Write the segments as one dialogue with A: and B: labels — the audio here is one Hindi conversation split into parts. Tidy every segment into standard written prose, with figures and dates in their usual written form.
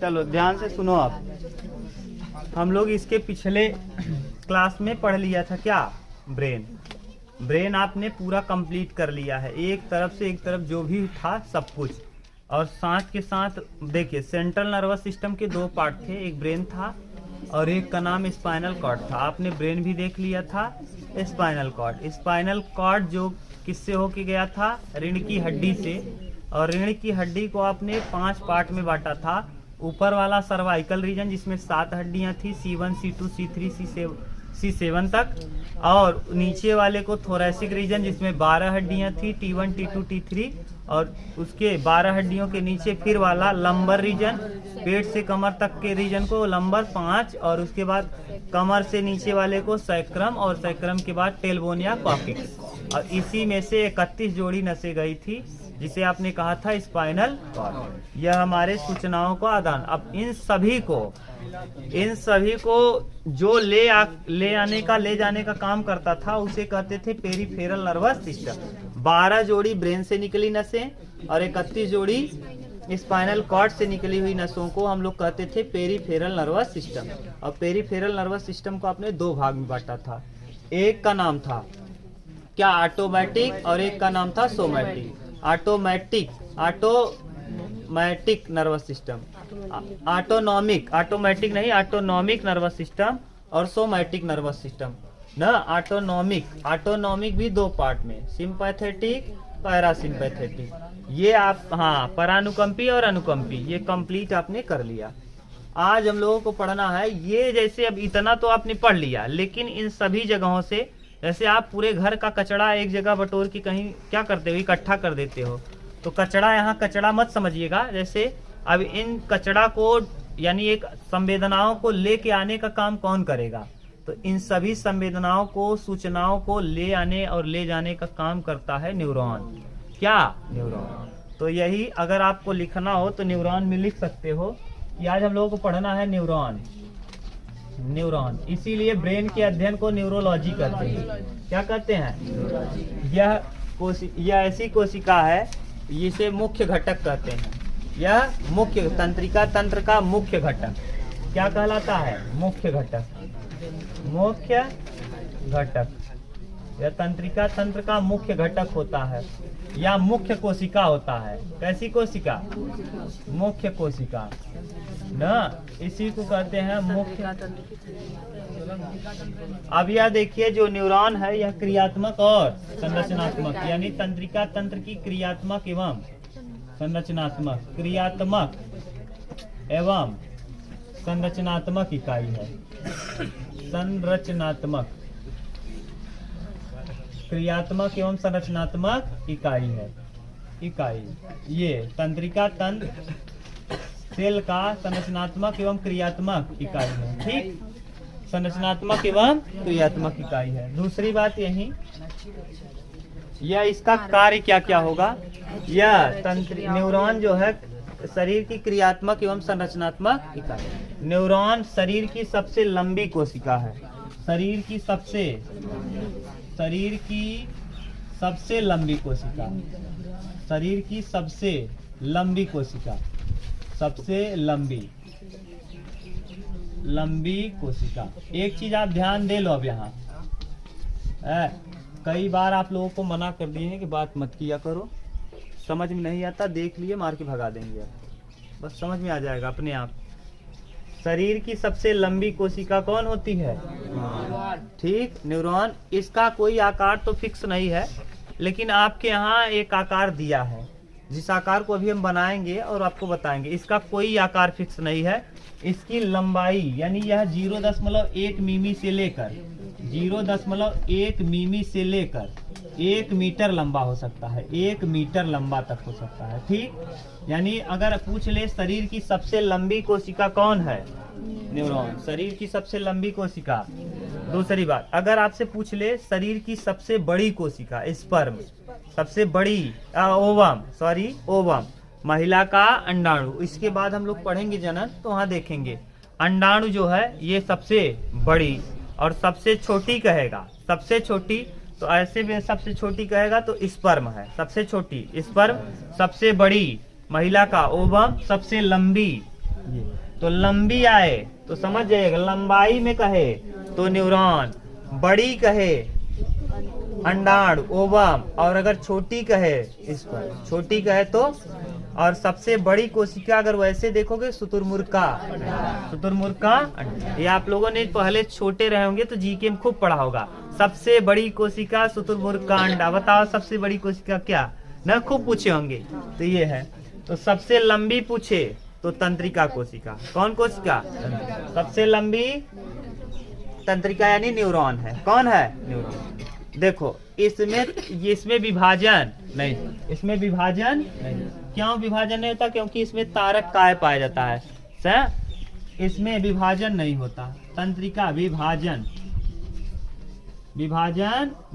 A: चलो ध्यान से सुनो आप। हम लोग इसके पिछले क्लास में पढ़ लिया था क्या, ब्रेन आपने पूरा कंप्लीट कर लिया है, एक तरफ से एक तरफ जो भी था सब कुछ। और साथ के साथ देखिए सेंट्रल नर्वस सिस्टम के दो पार्ट थे, एक ब्रेन था और एक का नाम स्पाइनल कॉर्ड था। आपने ब्रेन भी देख लिया था, स्पाइनल कॉर्ड जो किससे होके गया था, रीढ़ की हड्डी से। और रीढ़ की हड्डी को आपने 5 पार्ट में बांटा था। ऊपर वाला सर्वाइकल रीजन जिसमें 7 हड्डियां थी, C1 C2 C3 C7 तक, और नीचे वाले को थोरैसिक रीजन जिसमें 12 हड्डियां थी, T1 T2 T3, और उसके 12 हड्डियों के नीचे फिर वाला लंबर रीजन, पेट से कमर तक के रीजन को लंबर 5, और उसके बाद कमर से नीचे वाले को सैक्रम, और सैक्रम के बाद टेलबोन या कॉक्सिक्स। और इसी में से 31 जोड़ी नसें गई थी जिसे आपने कहा था स्पाइनल कॉर्ड। यह हमारे सूचनाओं का आदान। अब इन सभी को जो ले जाने का काम करता था उसे कहते थे पेरिफेरल नर्वस सिस्टम। 12 जोड़ी ब्रेन से निकली नसें और 31 जोड़ी स्पाइनल कॉर्ड से निकली हुई नसों को हम लोग कहते थे पेरिफेरल नर्वस सिस्टम। और पेरिफेरल नर्वस सिस्टम को आपने 2 भाग में बांटा था। एक का नाम था क्या, ऑटोमेटिक, और एक का नाम था somatic. Automatic nervous system, automatic नहीं, ऑटोनॉमिक नर्वस सिस्टम और सोमैटिक नर्वस सिस्टम ना। ऑटोनॉमिक भी 2 पार्ट में, सिंपैथेटिक, पैरासिम्पैथेटिक। ये आप परानुकंपी और अनुकंपी, ये कंप्लीट आपने कर लिया। आज हम लोगों को पढ़ना है ये, जैसे अब इतना तो आपने पढ़ लिया, लेकिन इन सभी जगहों से, जैसे आप पूरे घर का कचरा एक जगह बटोर के कहीं क्या करते हो, इकट्ठा कर देते हो, तो कचरा यहाँ कचरा मत समझिएगा। जैसे अब इन कचरा को यानी एक संवेदनाओं को लेके आने का काम कौन करेगा, तो इन सभी संवेदनाओं को, सूचनाओं को ले आने और ले जाने का काम करता है न्यूरॉन। क्या, न्यूरॉन। तो यही अगर आपको लिखना हो तो न्यूरॉन में लिख सकते हो कि आज हम लोगों को पढ़ना है न्यूरॉन। इसीलिए ब्रेन के अध्ययन को न्यूरोलॉजी कहते हैं। क्या कहते हैं? यह ऐसी कोशिका है जिसे मुख्य घटक कहते हैं। यह मुख्य तंत्रिका तंत्र का मुख्य घटक क्या कहलाता है? मुख्य घटक। यह तंत्रिका तंत्र का मुख्य घटक होता है या मुख्य कोशिका होता है। कैसी कोशिका? मुख्य कोशिका ना, इसी को कहते हैं मुख्य। अब यह देखिए जो न्यूरॉन है यह क्रियात्मक और संरचनात्मक, यानी तंत्रिका तंत्र की क्रियात्मक एवं संरचनात्मक इकाई है। क्रियात्मक एवं संरचनात्मक इकाई ये तंत्रिका तंत्र सेल का संरचनात्मक एवं क्रियात्मक इकाई है। ठीक, संरचनात्मक एवं क्रियात्मक इकाई है। दूसरी बात यही, यह इसका कार्य क्या क्या होगा। यह न्यूरॉन जो है शरीर की क्रियात्मक एवं संरचनात्मक इकाई। न्यूरॉन शरीर की सबसे लंबी कोशिका है। शरीर की सबसे लंबी कोशिका, सबसे लंबी कोशिका। एक चीज आप ध्यान दे लो। अब यहाँ कई बार आप लोगों को मना कर दिए हैं कि बात मत किया करो, समझ में नहीं आता, देख लिए मार के भगा देंगे, बस समझ में आ जाएगा अपने आप। शरीर की सबसे लंबी कोशिका कौन होती है? ठीक, न्यूरॉन। इसका कोई आकार तो फिक्स नहीं है, लेकिन आपके यहाँ एक आकार दिया है, जिस आकार को अभी हम बनाएंगे और आपको बताएंगे। इसका कोई आकार फिक्स नहीं है। इसकी लंबाई यानी यह 0.1 मिमी से लेकर 1 मीटर लंबा हो सकता है। 1 मीटर लंबा तक हो सकता है। ठीक, यानी अगर पूछ ले शरीर की सबसे लंबी कोशिका कौन है? न्यूरॉन, शरीर की सबसे लंबी कोशिका। दूसरी बात, अगर आपसे पूछ ले शरीर की सबसे बड़ी कोशिका, स्पर्म, सबसे बड़ी ओवम, महिला का अंडाणु। इसके बाद हम लोग पढ़ेंगे जनन, तो वहाँ देखेंगे अंडाणु जो है ये सबसे बड़ी, और सबसे छोटी कहेगा, सबसे छोटी, तो ऐसे में सबसे छोटी कहेगा तो स्पर्म है। सबसे छोटी स्पर्म, सबसे बड़ी महिला का ओवम, सबसे लंबी ये तो लंबी आए तो समझ जाइएगा, लंबाई में कहे तो न्यूरॉन, बड़ी कहे अंडाणु ओवम, और अगर छोटी कहे इस पर, छोटी कहे तो, और सबसे बड़ी कोशिका अगर वैसे देखोगे शुतुरमुर्गा, शुतुरमुर्गा। ये आप लोगों ने पहले छोटे रहे होंगे तो जीके में खूब पढ़ा होगा। सबसे बड़ी कोशिका शुतुरमुर्गा अंडा, बताओ सबसे बड़ी कोशिका क्या, ना खूब पूछे होंगे। तो ये है। तो सबसे लंबी पूछे तो तंत्रिका कोशिका, कौन कोशिका, सबसे लंबी तंत्रिका यानी न्यूरॉन है। कौन है, न्यूरॉन। देखो इसमें विभाजन नहीं, इसमें विभाजन नहीं। क्यों विभाजन नहीं होता, क्योंकि इसमें तारक काय पाया जाता है, इसमें विभाजन नहीं होता, तंत्रिका विभाजन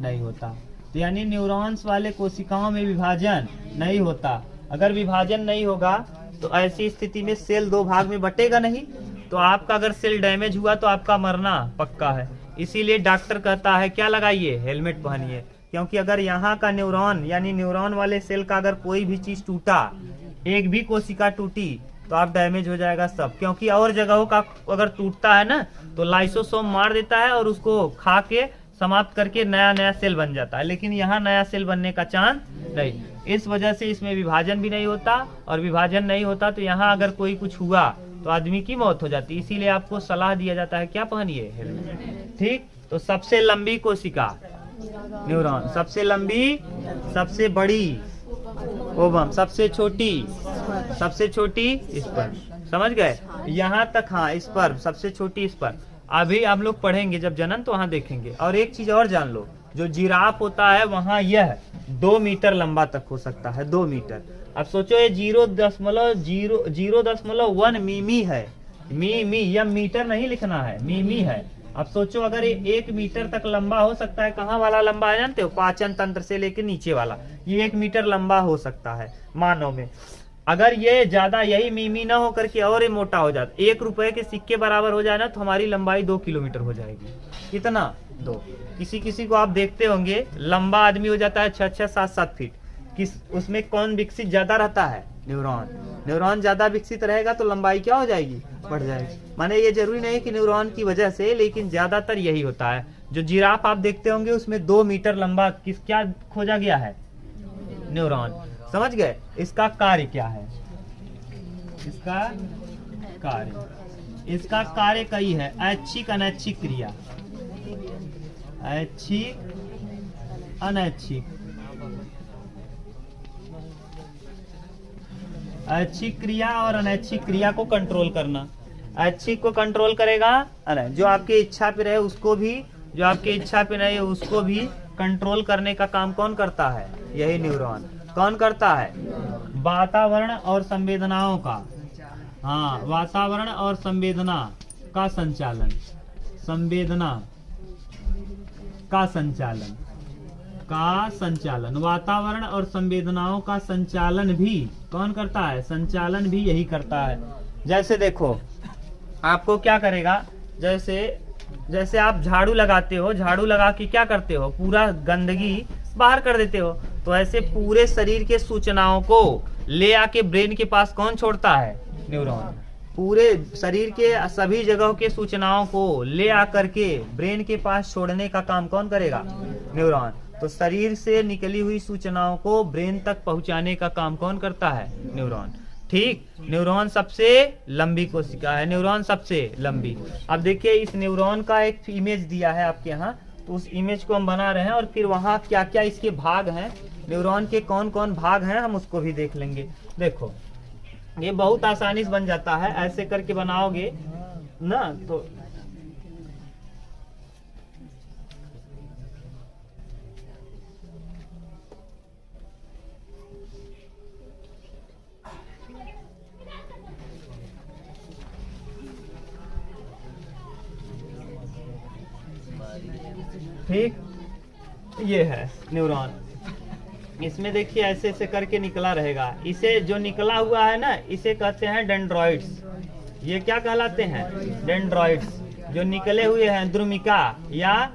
A: नहीं होता। तो यानी न्यूरॉन्स वाले कोशिकाओं में विभाजन नहीं होता। अगर विभाजन नहीं होगा तो ऐसी स्थिति में सेल दो भाग में बटेगा नहीं, तो आपका अगर सेल डैमेज हुआ तो आपका मरना पक्का है। इसीलिए डॉक्टर कहता है क्या लगाइए, हेलमेट पहनिए, क्योंकि अगर यहाँ का न्यूरॉन यानी न्यूरॉन वाले सेल का अगर कोई भी चीज टूटा, एक भी कोशिका टूटी तो आप डैमेज हो जाएगा सब। क्योंकि और जगहों का अगर टूटता है ना तो लाइसोसोम मार देता है और उसको खा के समाप्त करके नया नया सेल बन जाता है, लेकिन यहाँ नया सेल बनने का चांस नहीं। इस वजह से इसमें विभाजन भी नहीं होता, और विभाजन नहीं होता तो यहाँ अगर कोई कुछ हुआ तो आदमी की मौत हो जाती है। इसीलिए आपको सलाह दिया जाता है क्या पहनिए, हेलमेट। ठीक। तो सबसे लंबी कोशिका न्यूरॉन, सबसे लंबी, सबसे बड़ी ओवम, सबसे छोटी इस पर, समझ गए यहाँ तक। हाँ इस पर सबसे छोटी, इस पर अभी आप लोग पढ़ेंगे जब जनन तो वहाँ देखेंगे। और एक चीज और जान लो, जो जिराफ होता है वहाँ यह 2 मीटर लंबा तक हो सकता है, 2 मीटर। अब सोचो ये 0.1 मिमी है, मिमी, यह मीटर नहीं लिखना है, मिमी है। अब सोचो अगर ये 1 मीटर तक लंबा हो सकता है, कहाँ वाला लंबा है जानते हो, पाचन तंत्र से लेकर नीचे वाला, ये 1 मीटर लंबा हो सकता है मानव में। अगर ये ज्यादा यही मिमी ना हो करके और ये मोटा हो जाता, 1 रुपए के सिक्के बराबर हो जाए ना तो हमारी लंबाई 2 किलोमीटर हो जाएगी। कितना, 2। किसी को आप देखते होंगे लंबा आदमी हो जाता है 6-6, 7-7 फीट। उसमें कौन विकसित ज्यादा रहता है, न्यूरॉन ज्यादा विकसित रहेगा तो लंबाई क्या हो जाएगी, बढ़ जाएगी। माने ये जरूरी नहीं कि न्यूरॉन की वजह से, लेकिन ज्यादातर यही होता है। जो जिराफ आप देखते होंगे उसमें 2 मीटर लंबा क्या खोजा गया है, न्यूरॉन। समझ गए। इसका कार्य क्या है, इसका कार्य कई है, ऐच्छिक अनैच्छिक क्रिया, ऐच्छिक अनैच्छिक, ऐच्छिक क्रिया और अनैच्छिक क्रिया को कंट्रोल करना। ऐच्छिक को कंट्रोल करेगा, जो आपकी इच्छा पे रहे उसको भी, जो आपकी इच्छा पे नहीं है उसको भी कंट्रोल करने का काम कौन करता है, यही न्यूरॉन। कौन करता है, वातावरण और संवेदनाओं का, हाँ वातावरण और संवेदना का संचालन, संवेदना का संचालन, वातावरण और संवेदनाओं का संचालन भी कौन करता है, संचालन भी यही करता है। जैसे देखो आपको क्या करेगा, जैसे आप झाड़ू लगाते हो, झाड़ू लगा के क्या करते हो, पूरा गंदगी बाहर कर देते हो, तो ऐसे पूरे शरीर के सूचनाओं को ले आके ब्रेन के पास कौन छोड़ता है, न्यूरॉन। पूरे शरीर के सभी जगहों के सूचनाओं को ले आकर के ब्रेन के पास छोड़ने का काम कौन करेगा, न्यूरॉन। तो शरीर से निकली हुई सूचनाओं को ब्रेन तक पहुंचाने का काम कौन करता है, न्यूरॉन। ठीक। न्यूरॉन सबसे लंबी कोशिका है, न्यूरॉन सबसे लंबी। अब देखिए इस न्यूरॉन का एक इमेज दिया है आपके यहाँ, तो उस इमेज को हम बना रहे हैं और फिर वहाँ क्या क्या इसके भाग हैं, न्यूरॉन के कौन कौन भाग हैं हम उसको भी देख लेंगे। देखो ये बहुत आसानी से बन जाता है, ऐसे करके बनाओगे ना तो ठीक। ये है न्यूरॉन, इसमें देखिए ऐसे ऐसे करके निकला रहेगा। इसे जो निकला हुआ है ना इसे कहते हैं डेंड्रॉइड्स। ये क्या कहलाते हैं, डेंड्रॉइड्स। जो निकले हुए हैं द्रुमिका या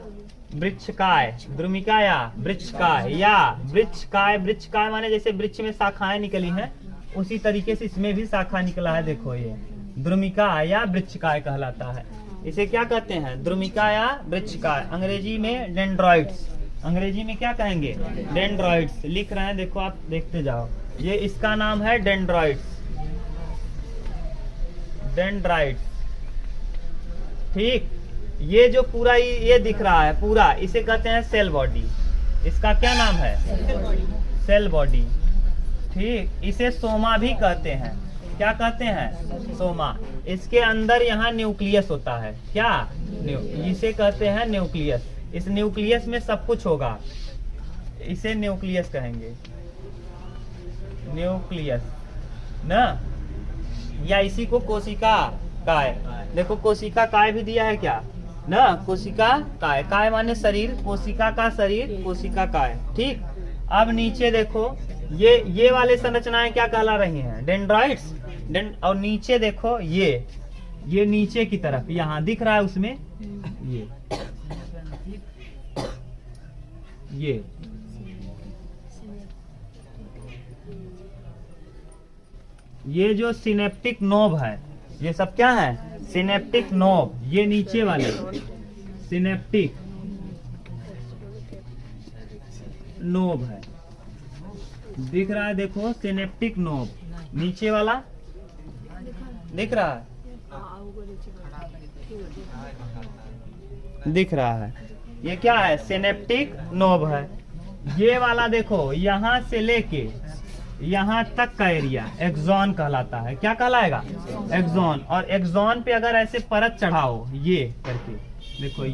A: वृक्षकाय, द्रुमिका या वृक्षकाय, या वृक्षकाय, वृक्षकाय माने जैसे वृक्ष में शाखाएं निकली हैं उसी तरीके से इसमें भी शाखा निकला है। देखो ये द्रुमिका या वृक्षकाय कहलाता है। इसे क्या कहते हैं? द्रुमिका या वृक्षकाय। अंग्रेजी में डेंड्रॉइड्स, अंग्रेजी में क्या कहेंगे? डेंड्रॉइड्स। लिख रहे हैं, देखो आप देखते जाओ। ये इसका नाम है डेंड्रॉइड्स, डेंड्राइड्स। ठीक, ये जो पूरा ये दिख रहा है पूरा, इसे कहते हैं सेल बॉडी। इसका क्या नाम है? Cell body. ठीक, इसे सोमा भी कहते हैं। क्या कहते हैं? सोमा। इसके अंदर यहाँ न्यूक्लियस होता है। क्या? इसे कहते हैं न्यूक्लियस। इस न्यूक्लियस में सब कुछ होगा, इसे न्यूक्लियस कहेंगे, न्यूक्लियस ना। या इसी को कोशिका काय, देखो कोशिका काय भी दिया है क्या ना, कोशिका काय। काय माने शरीर, कोशिका का शरीर, कोशिका काय। ठीक, अब नीचे देखो ये वाले संरचनाएं क्या कहला रही हैं? डेंड्राइड्स। और नीचे देखो ये नीचे की तरफ यहाँ दिख रहा है, उसमें ये जो सिनेप्टिक नोब है, ये सब क्या है? Synaptic knob. ये नीचे वाले सिनेप्टिक नोब है, दिख रहा है, देखो सिनेप्टिक नोब नीचे वाला दिख रहा है, दिख रहा है। ये क्या है? सिनेप्टिक नोब है। ये वाला देखो यहाँ से लेके यहाँ तक का एरिया एक्सॉन कहलाता है। क्या कहलाएगा? एक्सॉन। और एक्सॉन पे अगर ऐसे परत चढ़ाओ ये करके, देखो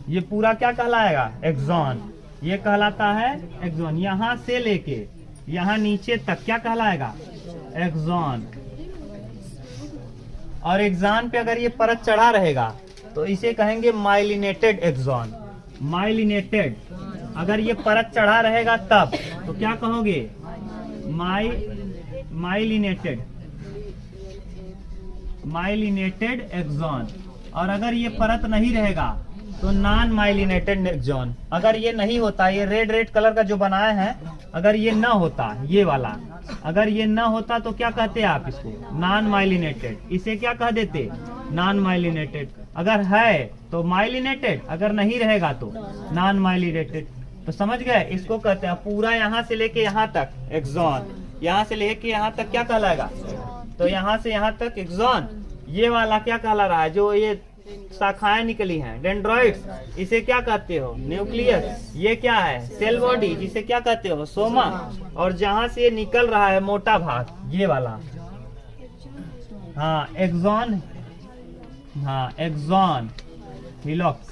A: ये पूरा क्या कहलाएगा? एक्सॉन। ये कहलाता है एक्सॉन। यहाँ से लेके यहाँ नीचे तक क्या कहलाएगा? एक्सॉन। और एक्सॉन पे अगर ये परत चढ़ा रहेगा तो इसे कहेंगे माइलिनेटेड एक्सॉन। माइलिनेटेड, अगर ये परत चढ़ा रहेगा तब तो क्या कहोगे? Myelinated, myelinated axon. और अगर ये परत नहीं रहेगा तो नॉन माइलिनेटेड एक्सॉन। अगर ये नहीं होता, ये रेड कलर का जो बनाया है, अगर ये ना होता, ये वाला अगर ये ना होता तो क्या कहते हैं आप इसको? Non myelinated. इसे क्या कह देते? Non myelinated. अगर है तो माइलिनेटेड, अगर नहीं रहेगा तो नॉन माइलिनेटेड। तो समझ गए? इसको कहते हैं पूरा यहाँ से लेके यहाँ तक एक्सॉन। यहाँ से लेके यहाँ तक क्या कहलाएगा? तो यहाँ से यहाँ तक एक्सॉन। ये वाला क्या कहला रहा है? जो ये शाखाएं निकली हैं, डेंड्रॉइड्स, इसे क्या कहते हो? न्यूक्लियस। ये क्या है? सेल बॉडी, जिसे क्या कहते हो? सोमा। और जहां से ये निकल रहा है मोटा भाग, ये वाला, हाँ एक्सॉन, हाँ एक्सॉन हिलॉक्स,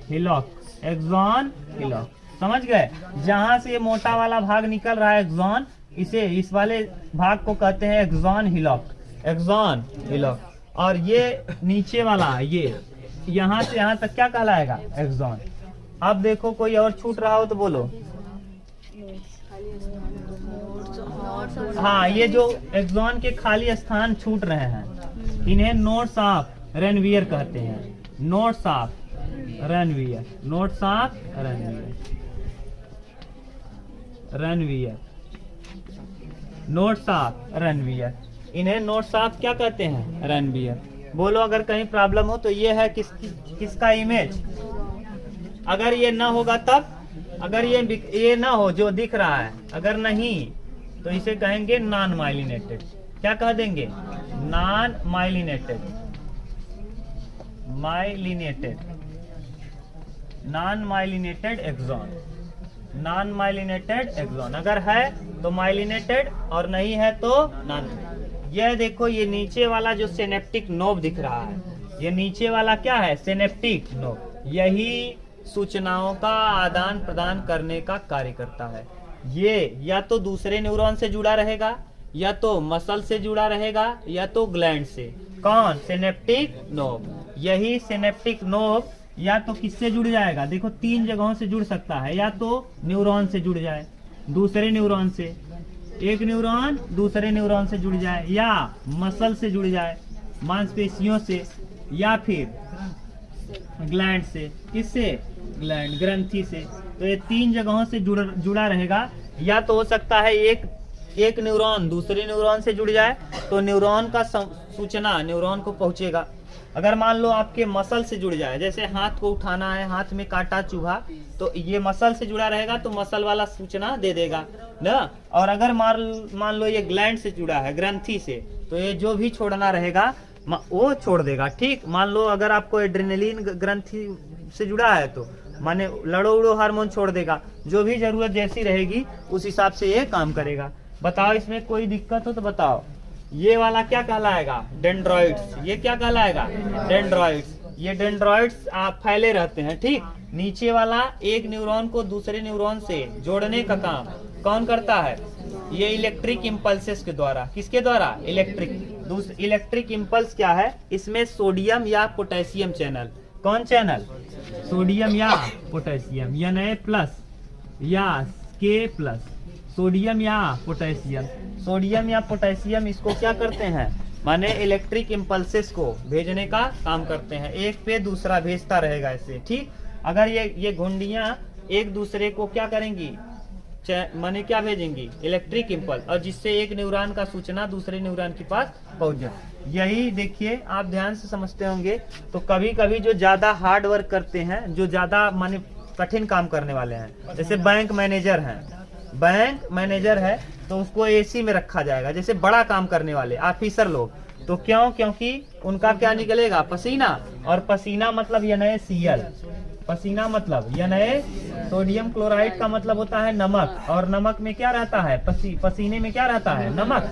A: हिलॉक्स, एक्सॉन हिलॉक्स। समझ गए? जहां से ये मोटा वाला भाग निकल रहा है एक्सॉन, इसे इस वाले भाग को कहते हैं एक्सॉन हिलॉक्स, एक्सॉन हिलॉक्स। और ये नीचे वाला ये यहाँ से यहाँ तक क्या कहलाएगा? एक्सॉन। अब देखो कोई और छूट रहा हो तो बोलो। हाँ, ये जो एक्सॉन के खाली स्थान छूट रहे हैं, इन्हें नोड्स ऑफ रेनवियर कहते हैं। Nodes of Ranvier, nodes of Ranvier, Ranvier, nodes of Ranvier. इन्हें नोट्स ऑफ क्या कहते हैं? रेनवियर। बोलो अगर कहीं प्रॉब्लम हो तो ये है किसका इमेज? अगर ये ना होगा तब, अगर ये ना हो जो दिख रहा है, अगर नहीं तो इसे कहेंगे नॉन माइलिनेटेड। क्या कह देंगे? Non myelinated, myelinated, non myelinated axon, non myelinated axon. अगर है तो माइलिनेटेड और नहीं है तो नॉन। यह देखो ये नीचे वाला जो सिनेप्टिक नोब दिख रहा है, ये नीचे वाला क्या है? Synaptic knob. यही सूचनाओं का आदान प्रदान करने का कार्य करता है। ये या तो दूसरे न्यूरॉन से जुड़ा रहेगा, या तो मसल से जुड़ा रहेगा, या तो ग्लैंड से। कौन? Synaptic knob. यही सिनेप्टिक नोब या तो किससे जुड़ जाएगा? देखो 3 जगहों से जुड़ सकता है। या तो न्यूरॉन से जुड़ जाए, दूसरे न्यूरॉन से, एक न्यूरॉन दूसरे न्यूरॉन से जुड़ जाए, या मसल से जुड़ जाए, मांसपेशियों से या फिर ग्लैंड से। किससे? ग्लैंड, ग्रंथि से। तो ये 3 जगहों से जुड़ा रहेगा। या तो हो सकता है एक न्यूरॉन दूसरे न्यूरॉन से जुड़ जाए तो न्यूरॉन का सूचना न्यूरॉन को पहुंचेगा। अगर मान लो आपके मसल से जुड़ जाए, जैसे हाथ को उठाना है, हाथ में कांटा चुभा, तो ये मसल से जुड़ा रहेगा तो मसल वाला सूचना दे देगा ना। और अगर मान लो ये ग्लैंड से जुड़ा है, ग्रंथि से, तो ये जो भी छोड़ना रहेगा वो छोड़ देगा। ठीक, मान लो अगर आपको एड्रेनलिन ग्रंथि से जुड़ा है तो माने लड़ो उड़ो हार्मोन छोड़ देगा। जो भी जरूरत जैसी रहेगी उस हिसाब से ये काम करेगा। बताओ इसमें कोई दिक्कत हो तो बताओ। ये वाला क्या कहलाएगा? डेंड्रॉइड्स। ये क्या कहलाएगा? डेंड्रॉइड्स। ये डेंड्रॉइड्स आप फैले रहते हैं। ठीक, नीचे वाला एक न्यूरॉन को दूसरे न्यूरॉन से जोड़ने का काम कौन करता है? ये इलेक्ट्रिक इम्पल्सेस के द्वारा। किसके द्वारा? इलेक्ट्रिक इम्पल्स क्या है? इसमें सोडियम या पोटेशियम चैनल। कौन चैनल? सोडियम या पोटेशियम, Na+ या K+। सोडियम या पोटेशियम, सोडियम या पोटेशियम इसको क्या करते हैं? माने इलेक्ट्रिक इम्पल्सेस को भेजने का काम करते हैं। एक पे दूसरा भेजता रहेगा ऐसे। ठीक, अगर ये घुंडियां एक दूसरे को क्या करेंगी? माने क्या भेजेंगी? इलेक्ट्रिक इम्पल्स, और जिससे एक न्यूरॉन का सूचना दूसरे न्यूरॉन के पास पहुंच जाए। यही देखिए, आप ध्यान से समझते होंगे। तो कभी कभी जो ज्यादा हार्ड वर्क करते हैं, जो ज्यादा माने कठिन काम करने वाले हैं, जैसे बैंक मैनेजर है तो उसको एसी में रखा जाएगा। जैसे बड़ा काम करने वाले ऑफिसर लोग, तो क्यों? क्योंकि उनका क्या निकलेगा? पसीना। और पसीना मतलब NaCl। पसीना मतलब सोडियम क्लोराइड का मतलब होता है नमक। और नमक में क्या रहता है? पसीने में क्या रहता है? नमक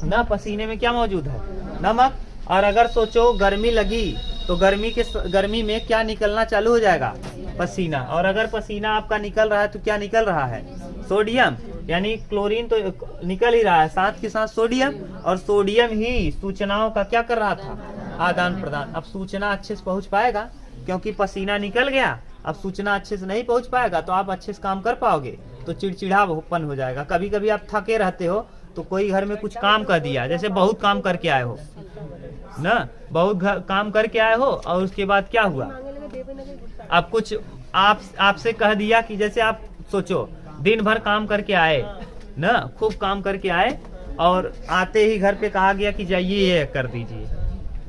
A: ना। पसीने में क्या मौजूद है? नमक। और अगर सोचो गर्मी लगी तो गर्मी में क्या निकलना चालू हो जाएगा? पसीना। और अगर पसीना आपका निकल रहा है तो क्या निकल रहा है? सोडियम। यानी क्लोरीन तो निकल ही रहा है, साथ के साथ सोडियम। और सोडियम ही सूचनाओं का क्या कर रहा था? आदान प्रदान। अब सूचना अच्छे से पहुंच पाएगा? क्योंकि पसीना निकल गया, अब सूचना अच्छे से नहीं पहुंच पाएगा तो आप अच्छे से काम कर पाओगे? तो चिड़चिड़ापन हो जाएगा। कभी कभी आप थके रहते हो तो कोई घर में कुछ काम कर दिया, जैसे बहुत काम करके आए हो ना, काम करके आए हो, और उसके बाद क्या हुआ? अब कुछ आपसे कह दिया कि जैसे आप सोचो दिन भर काम करके आए ना, खूब काम करके आए, और आते ही घर पे कहा गया कि जाइए ये कर दीजिए,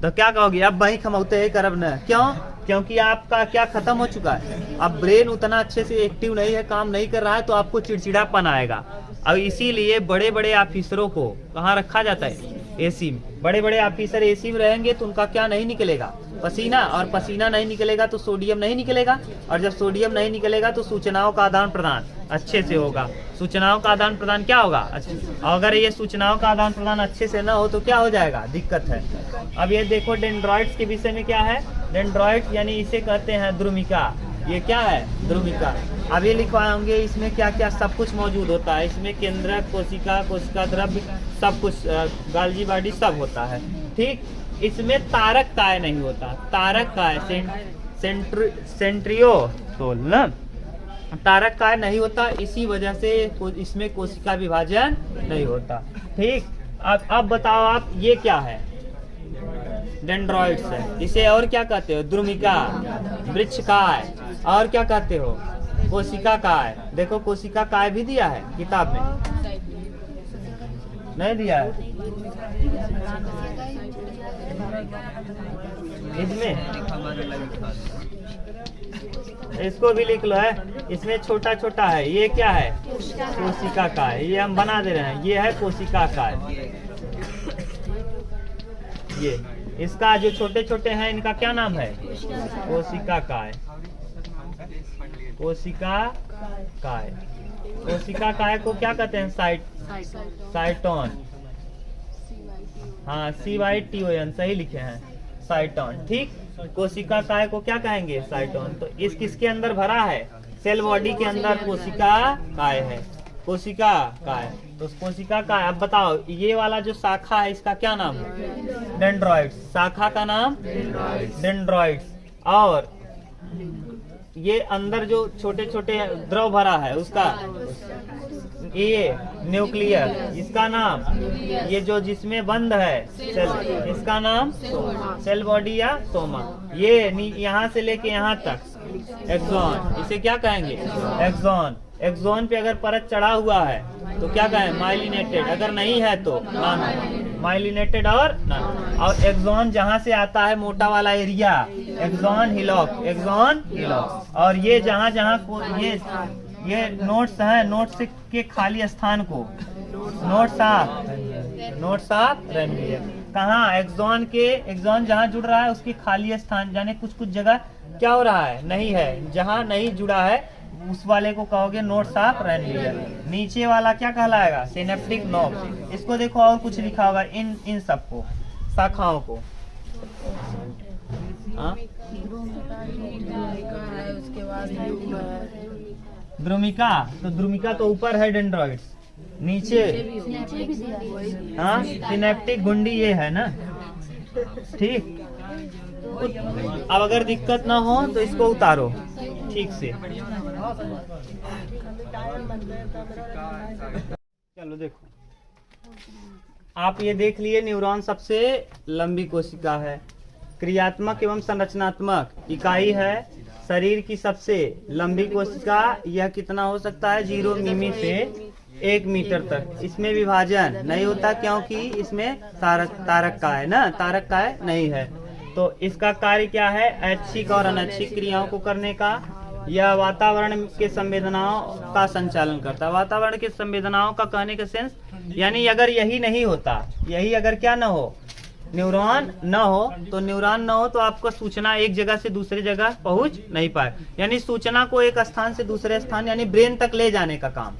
A: तो क्या कहोगे? अब वही खमौते ही करब न। क्यों? क्योंकि आपका क्या खत्म हो चुका है। अब ब्रेन उतना अच्छे से एक्टिव नहीं है, काम नहीं कर रहा है, तो आपको चिड़चिड़ापन आएगा। अब इसीलिए बड़े बड़े ऑफिसरों को कहाँ रखा जाता है? एसी में। बड़े बड़े ऑफिसर एसी में रहेंगे तो उनका क्या नहीं निकलेगा? पसीना। और पसीना नहीं निकलेगा तो सोडियम नहीं निकलेगा, और जब सोडियम नहीं निकलेगा तो सूचनाओं का आदान प्रदान अच्छे से होगा। सूचनाओं का आदान प्रदान क्या होगा? अगर ये सूचनाओं का आदान प्रदान अच्छे से न हो तो क्या हो जाएगा? दिक्कत है। अब ये देखो डेंड्रॉइड्स के विषय में क्या है? डेंड्रॉइड्स यानी इसे कहते हैं द्रुमिका। ये क्या है? द्रुमिका। अब ये लिखवाएंगे इसमें क्या क्या सब कुछ मौजूद होता है। इसमें केंद्रक, कोशिका, कोशिका द्रव्य, सब कुछ, गाल्जी बॉडी सब होता है। ठीक, इसमें तारक काय नहीं होता। तारक काय सेंट्रियोल ना, तारक काय नहीं होता, इसी वजह से इसमें कोशिका विभाजन नहीं होता। ठीक, अब बताओ आप, ये क्या है? डेंड्रॉइड्स है। इसे और क्या कहते हो? द्रुमिका, वृक्षकाय, और क्या कहते हो? कोशिका काय। देखो कोशिका काय भी दिया है किताब में, नहीं दिया है इसमें? इसको भी लिख लो है, इसमें छोटा छोटा है। ये क्या है? कोशिका काय। ये हम बना दे रहे हैं, ये है कोशिका काय। ये इसका जो छोटे छोटे हैं इनका क्या नाम है? कोशिका काय। कोशिका काय। कोशिका काय को क्या कहते हैं? साइटोन। हाँ, CYTON सही लिखे हैं, साइटोन। ठीक, कोशिका काय को क्या कहेंगे? साइटोन। तो इस किसके अंदर भरा है? सेल बॉडी के अंदर कोशिका काय है। कोशिका काय, तो कोशिका काय। अब बताओ ये वाला जो शाखा है इसका क्या नाम है? डेंड्रॉइड्स। शाखा का नाम डेंड्रॉइड्स। और ये अंदर जो छोटे छोटे द्रव भरा है उसका, न्यूक्लियस। इसका नाम, ये जो जिसमें बंद है सेल, इसका नाम सेल बॉडी या सोमा। ये यहाँ से लेके यहाँ तक एक्सॉन, इसे क्या कहेंगे? एक्सॉन। एक्सॉन पे अगर परत चढ़ा हुआ है तो क्या कहें? माइलिनेटेड। अगर नहीं है तो नॉन माइलिनेटेड और नॉन। और एक्सॉन जहाँ से आता है मोटा वाला area, axon hillock, axon hillock. और ये जहाँ जहाँ ये नोट्स हैं, नोट्स के खाली स्थान को नोट्स ऑफ रेनवियर। कहाँ? एक्सॉन के, एक्सॉन जहाँ जुड़ रहा है उसकी खाली स्थान, जाने कुछ जगह क्या हो रहा है? नहीं है। जहाँ नहीं जुड़ा है उस वाले को कहोगे नोट्स ऑफ रेनवियर। नीचे वाला क्या कहलाएगा? Synaptic knob. इसको देखो और कुछ लिखा होगा इन सबको, शाखाओं को। द्रुमिका, तो द्रुमिका तो ऊपर है, डेंड्रॉइड्स नीचे। हाँ, सिनेप्टिक गुंडी ये है ना, ठीक। अब अगर दिक्कत ना हो तो इसको उतारो ठीक से। चलो देखो, आप ये देख लिए न्यूरॉन सबसे लंबी कोशिका है, क्रियात्मक एवं संरचनात्मक इकाई है। शरीर की सबसे लंबी कोशिका, यह कितना हो सकता है? 0 मिमी से 1 मीटर तक। इसमें विभाजन नहीं होता क्योंकि इसमें तारक का है ना, तारक का है नहीं है। तो इसका कार्य क्या है? ऐच्छिक और अनैच्छिक क्रियाओं को करने का। यह वातावरण के संवेदनाओं का संचालन करता है। वातावरण के संवेदनाओं का कहने का सेंस, यानी अगर यही नहीं होता, यही अगर क्या ना हो, न्यूरॉन न हो, तो न्यूरॉन न हो तो आपको सूचना एक जगह से दूसरी जगह पहुंच नहीं पाए। यानी सूचना को एक स्थान से दूसरे स्थान, यानी ब्रेन तक ले जाने का काम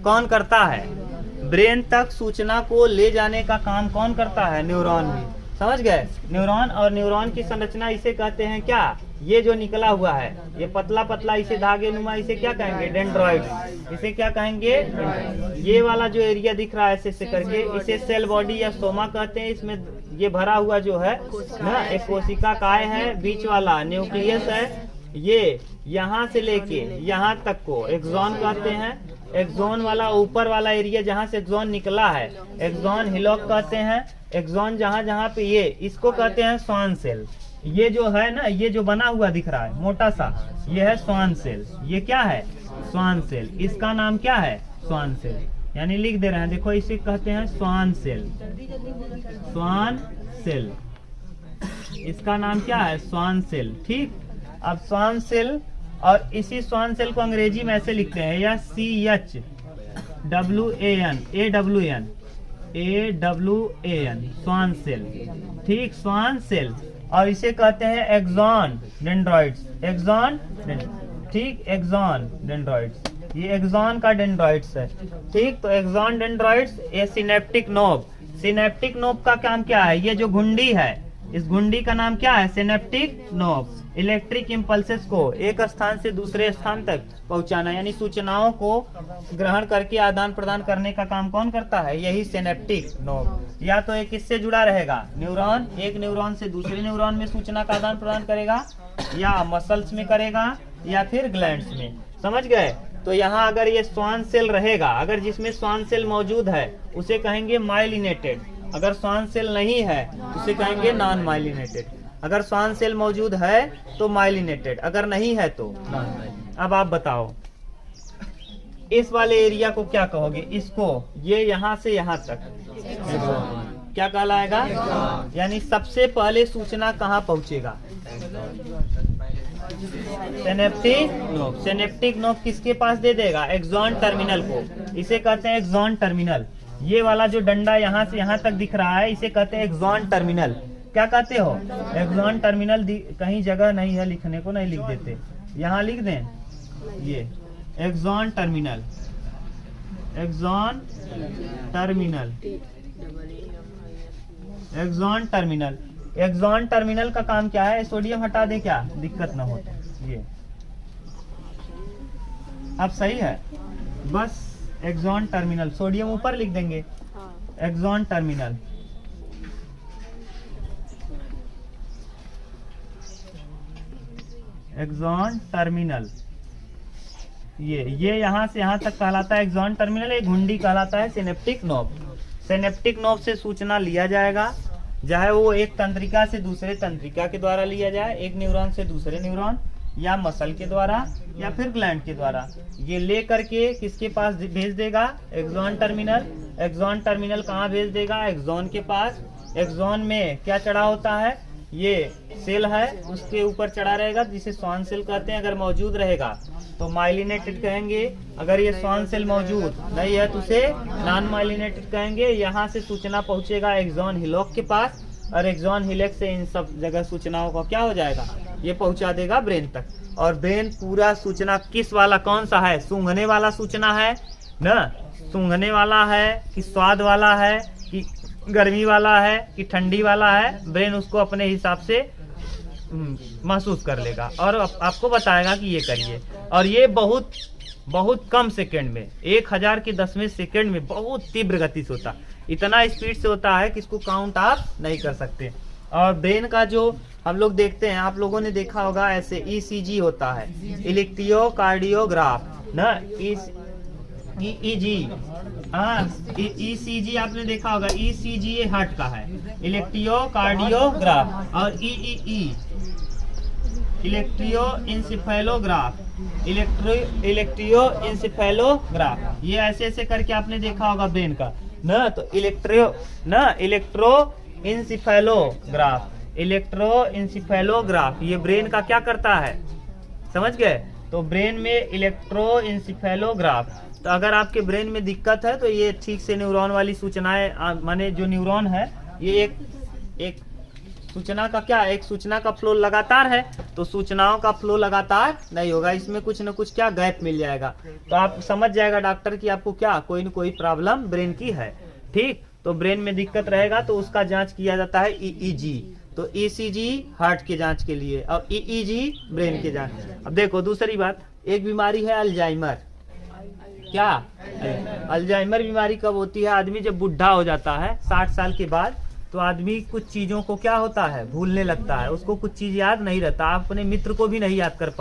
A: कौन करता है? ब्रेन तक सूचना को ले जाने का काम कौन करता है? न्यूरॉन भी। समझ गए? न्यूरॉन। और न्यूरॉन की संरचना इसे कहते हैं क्या? ये जो निकला हुआ है, ये पतला पतला, इसे धागे नुमा, इसे क्या कहेंगे? डेंड्रॉइड। इसे क्या कहेंगे? ये वाला जो एरिया दिख रहा है ऐसे करके, इसे सेल बॉडी या सोमा कहते हैं। इसमें ये भरा हुआ जो है ना, एक कोशिका काय है, बीच वाला न्यूक्लियस है। ये यहाँ से लेके यहाँ तक को एक्सॉन कहते हैं। एक्सॉन वाला ऊपर वाला एरिया जहाँ से एक्सॉन निकला है, एक्सॉन हिलॉक कहते हैं। एक्सॉन जहाँ जहाँ पे ये, इसको कहते हैं स्वान सेल। ये जो है ना, ये जो बना हुआ दिख रहा है मोटा सा, ये है स्वान सेल। ये क्या है? Schwann cell. इसका नाम क्या है? Schwann cell. यानी लिख दे रहे हैं, देखो इसे कहते हैं स्वान सेल। स्वान सेल, इसका नाम क्या है? Schwann cell. ठीक। अब स्वान सेल, और इसी स्वान सेल को अंग्रेजी में ऐसे लिखते हैं, या CHWAN स्वान सेल। ठीक, स्वान सेल। और इसे कहते हैं एक्सॉन डेंड्रॉइड्स। एक्सॉन, ठीक, एक्सॉन डेंड्रॉइड्स। ये एक्सॉन का डेंड्रॉइड्स है। ठीक, तो एक्सॉन डेंड्रॉइड्स। ये सिनेप्टिक नोब। सिनेप्टिक नोब का काम क्या है? ये जो घुंडी है, इस घुंडी का नाम क्या है? Synaptic knob. इलेक्ट्रिक इम्पल्सेस को एक स्थान से दूसरे स्थान तक पहुंचाना, यानी सूचनाओं को ग्रहण करके आदान प्रदान करने का काम कौन करता है? यही सिनेप्टिक नोब। या तो एक किससे जुड़ा रहेगा? न्यूरॉन। एक न्यूरॉन से दूसरे न्यूरॉन में सूचना का आदान प्रदान करेगा, या मसल्स में करेगा, या फिर ग्लैंड्स में। समझ गए? तो यहाँ अगर ये स्वान सेल रहेगा, अगर जिसमें स्वान सेल मौजूद है उसे कहेंगे माइलिनेटेड। अगर स्वान सेल नहीं है उसे कहेंगे नॉन माइलिनेटेड। अगर स्वान सेल मौजूद है तो माइलिनेटेड, अगर नहीं है तो नॉन माइलिनेटेड। अब आप बताओ, इस वाले एरिया को क्या कहोगे? इसको, ये यहाँ से यहाँ तक क्या कहलाएगा? यानी सबसे पहले सूचना कहाँ पहुँचेगा? Synaptic knob. सिनेप्टिक नोब किसके पास दे देगा? एक्सॉन टर्मिनल को। इसे कहते हैं एक्सॉन टर्मिनल। ये वाला जो डंडा यहाँ से यहाँ तक दिख रहा है, इसे कहते हैं एक्सॉन टर्मिनल। क्या कहते हो? Axon terminal. कहीं जगह नहीं है लिखने को, नहीं लिख देते, यहाँ लिख दें। ये axon terminal, axon terminal, axon terminal. Axon terminal का काम क्या है? सोडियम हटा दे, क्या दिक्कत ना हो तो। ये अब सही है? बस एक्सॉन टर्मिनल, सोडियम ऊपर लिख देंगे। Axon terminal, axon terminal. ये यहाँ से यहाँ तक कहलाता है एक्सॉन टर्मिनल, एक घुंडी कहलाता है सिनेप्टिक नोब। सिनेप्टिक नोब से सूचना लिया जाएगा, चाहे वो एक तंत्रिका से दूसरे तंत्रिका के द्वारा लिया जाए, एक न्यूरॉन से दूसरे न्यूरॉन, या मसल के द्वारा, या फिर ग्लैंड के द्वारा। ये ले करके किसके पास भेज देगा? Axon terminal. एक्सॉन टर्मिनल कहाँ भेज देगा? एक्सॉन के पास। एक्सॉन में क्या चढ़ा होता है? ये सेल है, उसके ऊपर चढ़ा रहेगा जिसे स्वान सेल कहते हैं। अगर मौजूद रहेगा तो माइलिनेटेड कहेंगे, अगर ये स्वान सेल मौजूद नहीं है तो उसे नॉन माइलिनेटेड कहेंगे। यहाँ से सूचना पहुंचेगा एक्सॉन हिलॉक के पास, और एक्सॉन हिलॉक से इन सब जगह सूचनाओं का क्या हो जाएगा? ये पहुंचा देगा ब्रेन तक। और ब्रेन पूरा सूचना किस वाला, कौन सा है? सूंघने वाला सूचना है ना? सूंघने वाला है कि स्वाद वाला है कि गर्मी वाला है कि ठंडी वाला है? ब्रेन उसको अपने हिसाब से महसूस कर लेगा और आपको बताएगा कि ये करिए। और ये बहुत कम सेकंड में, 1000 के 10वें सेकंड में बहुत तीव्र गति से होता है। इतना स्पीड से होता है कि इसको काउंट आप नहीं कर सकते। और ब्रेन का जो हम लोग देखते हैं, आप लोगों ने देखा होगा ऐसे ECG होता है, इलेक्ट्रोकार्डियोग्राफ ना, EEG, हाँ ECG आपने देखा होगा। ECG ये हार्ट का है, इलेक्ट्रोकार्डियोग्राफ, और EEE इलेक्ट्रोइंसेफेलोग्राफ, इलेक्ट्रोइंसेफेलोग्राफ। ये ऐसे ऐसे करके आपने देखा होगा ब्रेन का ना। तो इलेक्ट्रोइंसेफेलोग्राफ ये ब्रेन का क्या करता है, समझ गए? तो ब्रेन में इलेक्ट्रोइंसेफेलोग्राफ, तो अगर आपके ब्रेन में दिक्कत है तो ये ठीक से न्यूरॉन वाली सूचनाएं, माने जो न्यूरॉन है ये एक सूचना का क्या, एक सूचना का फ्लो लगातार है, तो सूचनाओं का फ्लो लगातार नहीं होगा, इसमें कुछ न कुछ क्या गैप मिल जाएगा। तो आप समझ जाएगा डॉक्टर कि आपको क्या कोई न कोई प्रॉब्लम ब्रेन की है। ठीक, तो ब्रेन में दिक्कत रहेगा तो उसका जांच किया जाता है EEG। तो ECG हार्ट के जांच के लिए और EEG ब्रेन के जांच। अब देखो दूसरी बात, एक बीमारी है अल्जाइमर। क्या अल्जाइमर बीमारी कब होती है? आदमी जब बुढ़ा हो जाता है 60 साल के बाद, तो आदमी कुछ चीजों को क्या होता है, भूलने लगता है, उसको कुछ चीज याद नहीं रहता। आप अपने मित्र को भी नहीं याद कर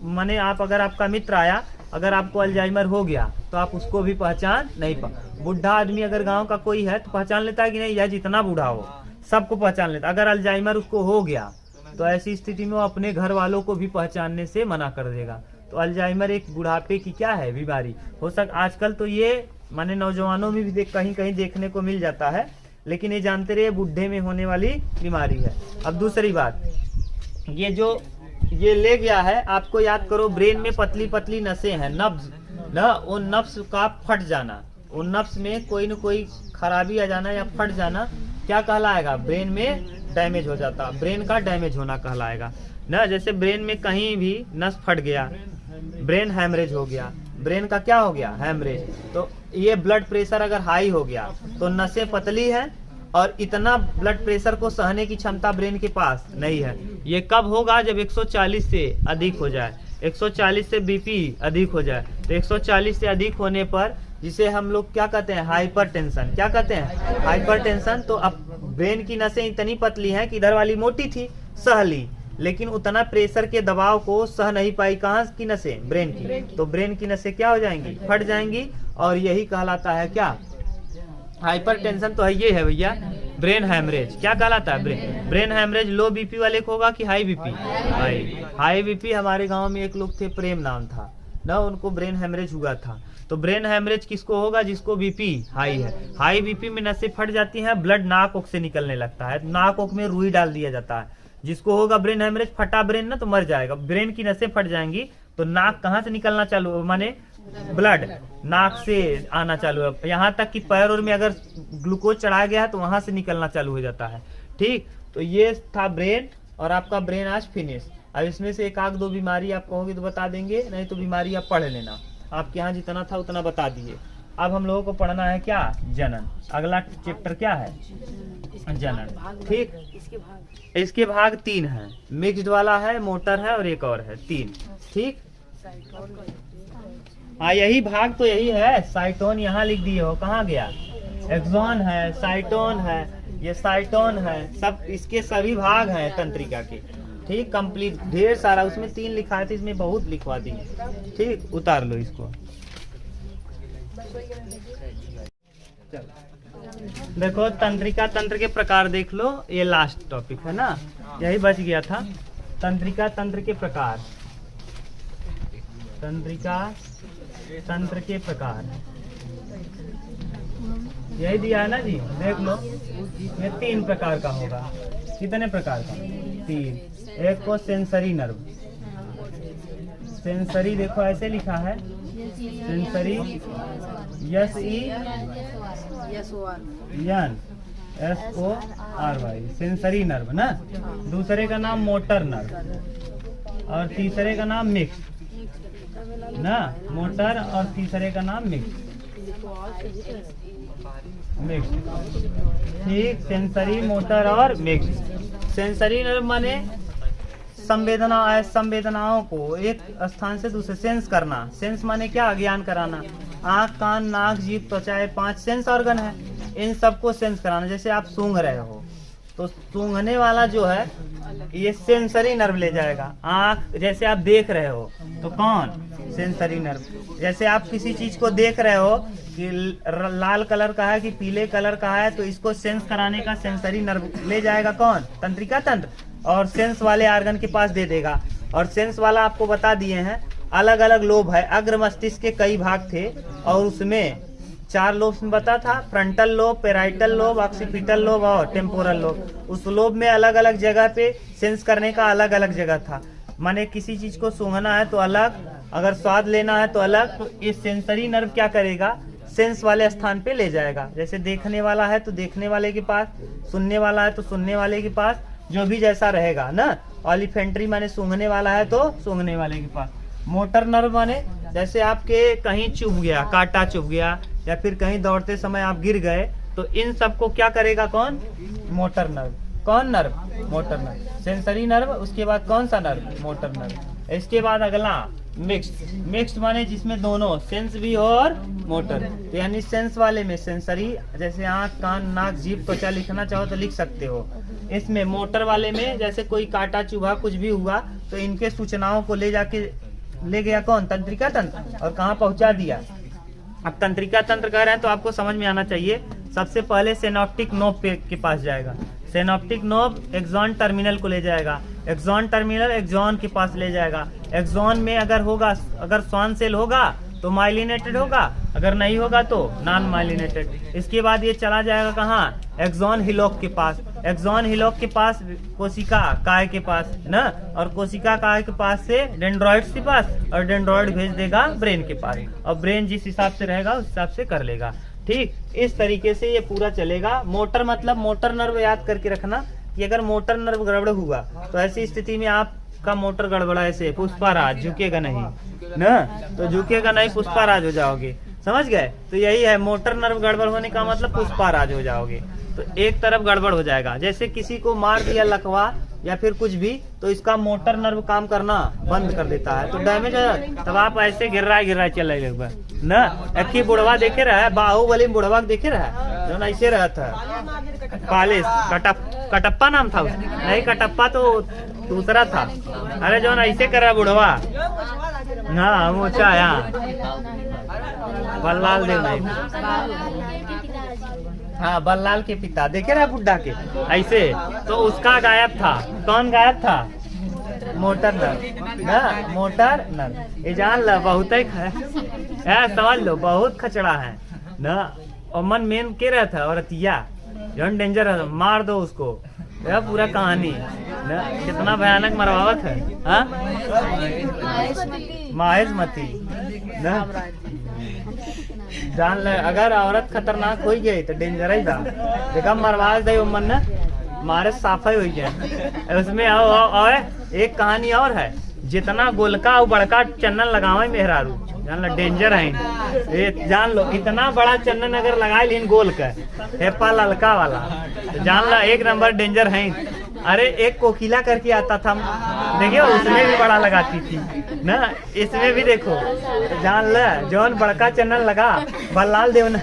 A: माने आप, अगर आपका मित्र आया, अगर आपको अल्जाइमर हो गया तो आप उसको भी पहचान नहीं बुढ़ा आदमी अगर गांव का कोई है तो पहचान लेता है कि नहीं, यह जितना बूढ़ा हो सबको पहचान लेता। अगर अल्जाइमर उसको हो गया तो ऐसी स्थिति में वो अपने घर वालों को भी पहचानने से मना कर देगा। तो अल्जाइमर एक बुढ़ापे की क्या है, बीमारी। आजकल तो ये माने नौजवानों में भी कहीं कहीं देखने को मिल जाता है, लेकिन ये जानते रहिए बुढ़े में होने वाली बीमारी है। अब दूसरी बात, ये ले गया है, आपको याद करो ब्रेन में पतली पतली नसें हैं, नब्ज ना, उन नब्ज का फट जाना, उन नब्ज में कोई न कोई खराबी आ जाना या फट जाना क्या कहलाएगा? ब्रेन में डैमेज हो जाता, ब्रेन का डैमेज होना कहलाएगा ना। जैसे ब्रेन में कहीं भी नस फट गया, ब्रेन हैमरेज हो गया, ब्रेन का क्या हो गया, हैमरेज। तो ये ब्लड प्रेशर अगर हाई हो गया तो नसें पतली है और इतना ब्लड प्रेशर को सहने की क्षमता ब्रेन के पास नहीं है। ये कब होगा? जब 140 से अधिक हो जाए, 140 से BP अधिक हो जाए। तो 140 से अधिक होने पर जिसे हम लोग क्या कहते हैं, हाइपरटेंशन। क्या कहते हैं, हाइपरटेंशन। तो अब ब्रेन की नसें इतनी पतली हैं कि इधर वाली मोटी थी, सह ली, लेकिन उतना प्रेशर के दबाव को सह नहीं पाई। कहाँ की नसें? ब्रेन की। तो ब्रेन की नसें क्या हो जाएंगी, फट जाएंगी, और यही कहलाता है क्या, हाइपरटेंशन। तो है ये है भैया ब्रेन हैमरेज। क्या कहलाता है? Brain haemorrhage. लो BP वाले को होगा कि हाई BP? High BP। हमारे गांव में एक लोग थे, प्रेम नाम था ना, उनको ब्रेन हैमरेज हुआ था। तो ब्रेन हैमरेज किसको होगा? जिसको BP हाई है। हाई BP में नसें फट जाती हैं, ब्लड नाक ओक से निकलने लगता है, नाक ओक में रुई डाल दिया जाता है। जिसको होगा ब्रेन हैमरेज, फटा ब्रेन ना, तो मर जाएगा। ब्रेन की नसें फट जाएंगी तो नाक कहाँ से निकलना चालू, माने ब्लड नाक से आना चालू है, यहाँ तक कि पैर और में अगर ग्लूकोज चढ़ा गया है तो वहां से निकलना चालू हो जाता है। ठीक, तो ये था ब्रेन, और आपका ब्रेन आज फिनिश। अब इसमें से एक आध दो बीमारी आप कहोगे तो बता देंगे, नहीं तो बीमारी आप पढ़ लेना, आपके यहाँ जितना था उतना बता दिए। अब हम लोगों को पढ़ना है क्या, जनन। अगला चैप्टर क्या है, जनन। ठीक, इसके भाग 3 हैं, मिक्स्ड वाला है, मोटर है और एक और है, 3। ठीक, हाँ यही भाग तो यही है। साइटोन यहाँ लिख दिए हो, कहाँ गया, एक्सॉन है, साइटोन है, ये साइटोन है, सब इसके सभी भाग हैं तंत्रिका के। ठीक, कंप्लीट ढेर सारा, उसमें 3 लिखा है तो इसमें बहुत लिखवा दी। ठीक, उतार लो इसको। देखो तंत्रिका तंत्र के प्रकार देख लो, ये लास्ट टॉपिक है ना, यही बच गया था। तंत्रिका तंत्र के प्रकार, तंत्रिका तंत्र के प्रकार यही दिया है ना जी, देख लो। ये 3 प्रकार का होगा। कितने प्रकार का? 3। एक को सेंसरी नर्व, सेंसरी देखो ऐसे लिखा है, सेंसरी SENSORY, सेंसरी नर्व ना। दूसरे का नाम मोटर नर्व और तीसरे का नाम मिक्स ना, मोटर और तीसरे का नाम मिक्स। ठीक, सेंसरी, मोटर और मिक्स। सेंसरी नर्व माने संवेदनाओं को एक स्थान से दूसरे सेंस करना। सेंस माने क्या? ज्ञान कराना। आँख, कान, नाक, जीभ, त्वचा, 5 सेंस ऑर्गन है, इन सबको सेंस कराना। जैसे आप सूंघ रहे हो तो सूंघने वाला जो है ये सेंसरी नर्व ले जाएगा। आँख, जैसे आप देख रहे हो तो कौन? Sensory nerve. जैसे आप किसी चीज को देख रहे हो कि लाल कलर का है कि पीले कलर का है, तो इसको सेंस कराने का सेंसरी नर्व ले जाएगा कौन? तंत्रिका तंत्र, और सेंस वाले ऑर्गन के पास दे देगा। और सेंस वाला आपको बता दिए हैं, अलग अलग लोब है। अग्र मस्तिष्क के कई भाग थे और उसमें 4 लोब में बता था, frontal lobe, parietal lobe, occipital lobe और टेम्पोरल लोब। उस लोब में अलग अलग जगह पे सेंस करने का अलग अलग जगह था। माने किसी चीज को सूंघना है तो अलग, अगर स्वाद लेना है तो अलग। तो इस सेंसरी नर्व क्या करेगा? सेंस वाले स्थान पे ले जाएगा। जैसे देखने वाला है तो देखने वाले के पास, सुनने वाला है तो सुनने वाले के पास, जो भी जैसा रहेगा ना। ऑलिफेंट्री माने सूंघने वाला है तो सूंघने वाले के पास। मोटर नर्व माने जैसे आपके कहीं चुभ गया, कांटा चुभ गया, या फिर कहीं दौड़ते समय आप गिर गए, तो इन सबको क्या करेगा? कौन? Motor nerve. कौन nerve? Motor nerve. Sensory nerve, उसके बाद कौन सा नर्व? Motor nerve. इसके बाद अगला मिक्स्ड। मिक्स्ड माने जिसमें दोनों सेंस भी हो और मोटर। तो यानी सेंस वाले में सेंसरी, जैसे आँख, कान, नाक, जीभ, त्वचा लिखना चाहो तो लिख सकते हो। इसमें मोटर वाले में जैसे कोई कांटा चुभा, कुछ भी हुआ, तो इनके सूचनाओं को ले जाके ले गया कौन? तंत्रिका तंत्र, और कहाँ पहुंचा दिया। अब तंत्रिका तंत्र कह रहे हैं तो आपको समझ में आना चाहिए। सबसे पहले सिनॉप्टिक नोब के पास जाएगा। सिनॉप्टिक नोब एक्सॉन टर्मिनल को ले जाएगा। एक्सॉन टर्मिनल एक्सॉन के पास ले जाएगा। एक्सॉन में अगर होगा, अगर स्वान सेल होगा तो माइलिनेटेड होगा, अगर नहीं होगा तो नॉन माइलिनेटेड। इसके बाद ये चला जाएगा कहाँ? एक्सॉन हिलोक के पास। एक्सॉन हिलोक के पास कोशिका काय के पास ना, और कोशिका काय के पास से डेंड्रॉइड्स के पास, और डेंड्रॉइड भेज देगा ब्रेन के पास, और ब्रेन जिस हिसाब से रहेगा उस हिसाब से कर लेगा। ठीक, इस तरीके से ये पूरा चलेगा। मोटर मतलब मोटर नर्व याद करके रखना कि अगर मोटर नर्व गड़बड़ हुआ तो ऐसी स्थिति में आपका मोटर गड़बड़ा, ऐसे पुष्पाराज, झुकेगा नहीं ना, तो झुकेगा नहीं, पुष्पाराज हो जाओगे। समझ गए? तो यही है, मोटर नर्व गड़बड़ होने का मतलब पुष्पाराज हो जाओगे। तो एक तरफ गड़बड़ हो जाएगा, जैसे किसी को मार दिया लकवा या फिर कुछ भी, तो इसका मोटर नर्व काम करना बंद कर देता है, तो डैमेज हो जाता। तब आप ऐसे गिर रहा है चल रहा ना। अखी बुढ़वा देखे रहा है, बाहुबली बुढ़वा देखे रहा है, जो ऐसे रहा था पालिस, कटप्पा नाम था उसका। नहीं, कटप्पा तो दूसरा था। अरे जो ऐसे कर रहा बुढ़वा, हाँ मोचा, यहाँ बल्लाल देव नहीं, हाँ बल्लाल के पिता देखे रहा बुड्ढा के ऐसे, तो उसका गायब था। कौन गायब था? मोटर नर्व ना, मोटर नर्व। ये जान लो, बहुत ही समझ लो, बहुत खचड़ा है ना। और मन मेन के रहा था औरतिया, जौन डेंजर है, मार दो उसको। यह पूरा कहानी ना, कितना भयानक मरवावत है। हाँ, माहेशमती ना, जान ले, अगर औरत खतरनाक हो गई तो डेंजर ही था। देखा मरवा दे मन ने, मारे साफा हो गया उसमें। और एक कहानी और है, जितना गोलका और बड़का चन्नन लगावे मेहरारू, जान लो डेंजर है। ये जान लो, इतना बड़ा चन्नन अगर लगा लीन गोल का, हेपा ललका वाला, तो जान लो 1 नंबर डेंजर है। अरे एक कोकिला करके आता था, देखिए उसमें भी बड़ा लगाती थी ना, इसमें भी देखो। तो जान ल, जौन बड़का चैनल लगा बल्लाल देव ने,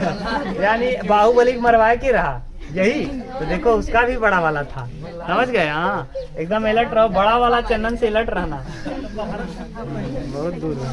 A: यानी बाहुबली मरवाए के रहा, यही तो देखो उसका भी बड़ा वाला था, समझ गए। हाँ एकदम अलर्ट रहो, बड़ा वाला चंदन से अलर्ट रहना। बहुत दूर है।